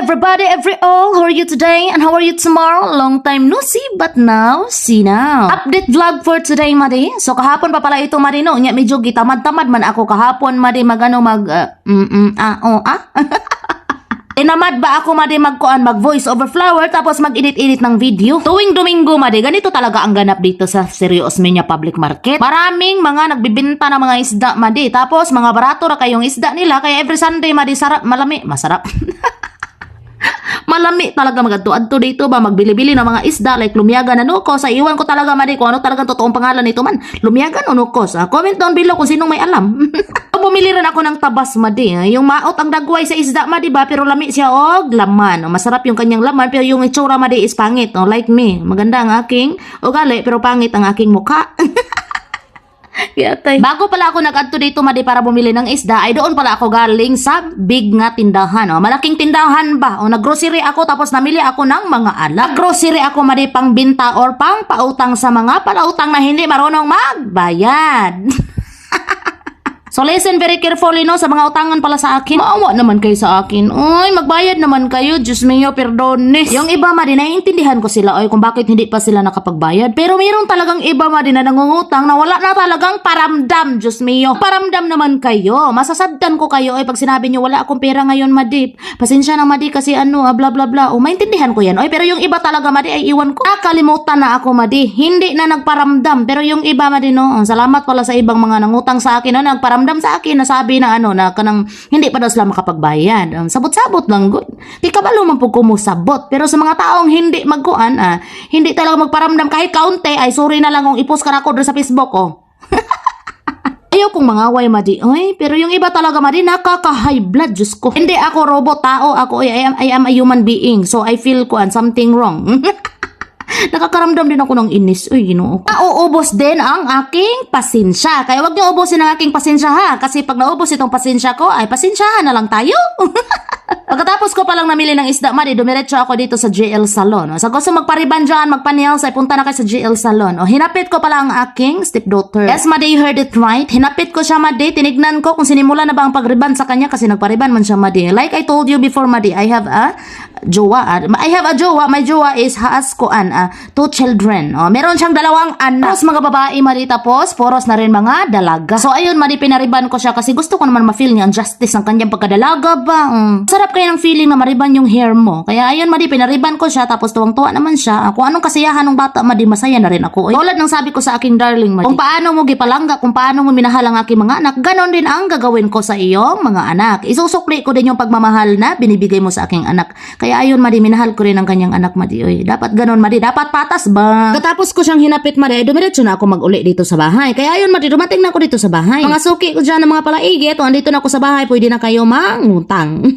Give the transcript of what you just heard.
everybody, every all, how are you today and how are you tomorrow? Long time no see, but now, see now. Update vlog for today, Madi. So kahapon pa pala ito, Madi, no? Nya medyo gitamad-tamad man ako kahapon, Madi, Tinamad ba ako, Madi, mag voice over flower tapos mag-edit-edit ng video? Tuwing Domingo, Madi, ganito talaga ang ganap dito sa Serious Osmeña Public Market. Maraming mga nagbibenta ng mga isda, Madi. Tapos mga barato ra kayong isda nila. Kaya every Sunday, Madi, masarap. Malami talaga magadto-adto dito ba magbili-bili ng mga isda like lumiagan na nukos. Iwan ko talaga, Madi, kung ano talagang totoong pangalan nito man. Lumiagan o nukos. Comment down below kung sinong may alam. Bumili rin ako ng tabas, Madi. Yung maot ang dagway sa isda, Madi ba? Pero lami siya laman. Masarap yung kanyang laman pero yung itsura, Madi, is pangit. Like me. Maganda ang aking ugali pero pangit ang aking mukha. Bago pala ako nag-adto dito, Madi, para bumili ng isda, ay doon pala ako galing sa big nga tindahan. Malaking tindahan ba? Nag-grocery ako tapos namili ako ng mga alak. Nag-grocery ako, Madi, pang binta or pang pautang sa mga palautang na hindi marunong magbayad. So listen very carefully, no, sa mga utangan pala sa akin. Maawa naman kayo sa akin. Uy, magbayad naman kayo. Diyos mio, perdones. Yung iba, Madi, naiintindihan ko sila kung bakit hindi pa sila nakapagbayad. Pero mayroon talagang iba, Madi, na nangungutang na wala na talagang paramdam. Diyos mio. Paramdam naman kayo. Masasaddan ko kayo pag sinabi nyo wala akong pera ngayon, Madi. Pasensya na, Madi, kasi bla bla bla. Maintindihan ko yan. Pero yung iba talaga, Madi, ay iwan ko. Kalimutan na ako, Madi. Hindi na nagparamdam. Pero yung iba, Madi, no, salamat pala sa ibang mga nangutang sa akin, no, nagparamdam sa akin na sabi na na kanang hindi pa daw sila makapagbayad. Sabot-sabot lang good. Di ka ba lumang po kumusabot. Pero sa mga taong hindi magkuan, hindi talaga magparamdam kahit kaunti, ay sorry na lang kung i-post ka na ako doon sa Facebook, Ayaw kong mangaway, Madi. Pero yung iba talaga, Madi, nakaka-high blood, Diyos ko. Hindi ako robot, tao. Ako, I am a human being. So I feel something wrong. Nakakaramdam din ako ng inis. Uy, Ginoo ko. Nauubos din ang aking pasensya. Kaya wag niyo ubusin ang aking pasensya, ha. Kasi pag naubos itong pasensya ko, ay pasensyahan na lang tayo. Pagkatapos ko palang namili ng isda, Madi, dumiretso ako dito sa JL Salon. Sa gusto magpariban dyan, magpa-nails, ay punta na kayo sa JL Salon. Hinapit ko pala ang aking stepdaughter. Yes, Madi, you heard it right. Hinapit ko siya, Madi. Tinignan ko kung sinimula na ba ang pagriban sa kanya kasi nagpariban man siya, Madi. Like I told you before, Madi, I have a jowa. My jowa is has two children. Meron siyang 2 anak. Tapos mga babae, Madi, tapos poros na rin mga dalaga. So ayun, Madi, pinariban ko siya kasi gusto ko naman ma-feel niya ang justice ng kanyang pagkadalaga ba. Sarap kaya ng feeling na mariban yung hair mo. Kaya ayun, Madi, pinariban ko siya tapos tuwang-tuwa naman siya. Kung anong kasiyahan ng bata, Madi, masaya na rin ako. Tulad ng sabi ko sa aking darling, Madi, kung paano mo gipalangga, kung paano mo minahal ang aking mga anak, ganon din ang gagawin ko sa iyong mga anak. Isusukli ko din yung pagmamahal na binibigay mo sa aking anak. Kaya ayun, Madi, minahal ko rin ang kanyang anak, Madi. Dapat ganon, Madi. Dapat patas ba? Katapos ko siyang hinapit, Madi, dumiretso na ako mag-uli dito sa bahay. Kaya ayun, Madi, dumating na ako dito sa bahay. Mga suki ko dyan ng mga palaigit. Andito na ako sa bahay, pwede na kayo mangutang.